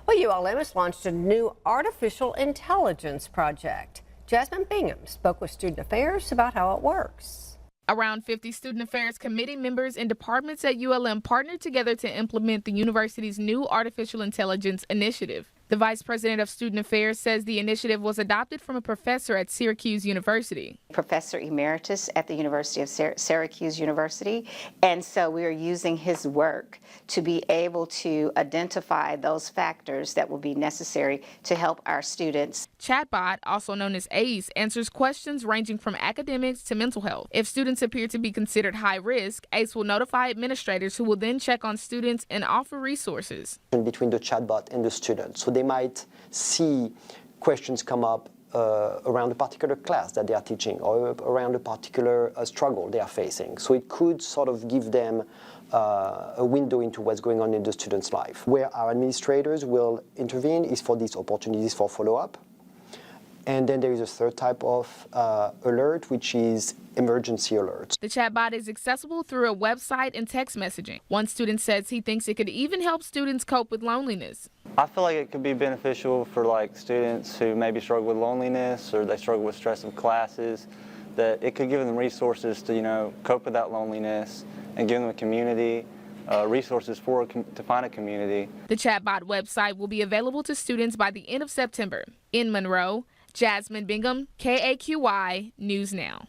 Well, ULM has launched a new artificial intelligence project. Jasmine Bingham spoke with Student Affairs about how it works. Around 50 Student Affairs Committee members and departments at ULM partnered together to implement the university's new artificial intelligence initiative. The Vice President of Student Affairs says the initiative was adopted from a professor at Syracuse University. Professor Emeritus at the University of Syracuse University, and so we are using his work to be able to identify those factors that will be necessary to help our students. Chatbot, also known as ACE, answers questions ranging from academics to mental health. If students appear to be considered high risk, ACE will notify administrators who will then check on students and offer resources. Between the chatbot and the student, so they might see questions come up around a particular class that they are teaching or around a particular struggle they are facing. So it could sort of give them a window into what's going on in the student's life. Where our administrators will intervene is for these opportunities for follow-up. And then there is a third type of alert, which is emergency alerts. The chatbot is accessible through a website and text messaging. One student says he thinks it could even help students cope with loneliness. I feel like it could be beneficial for students who maybe struggle with loneliness or they struggle with stress of classes, that it could give them resources to cope with that loneliness and give them a community, resources to find a community. The chatbot website will be available to students by the end of September. In Monroe, Jasmine Bingham, KAQY News Now.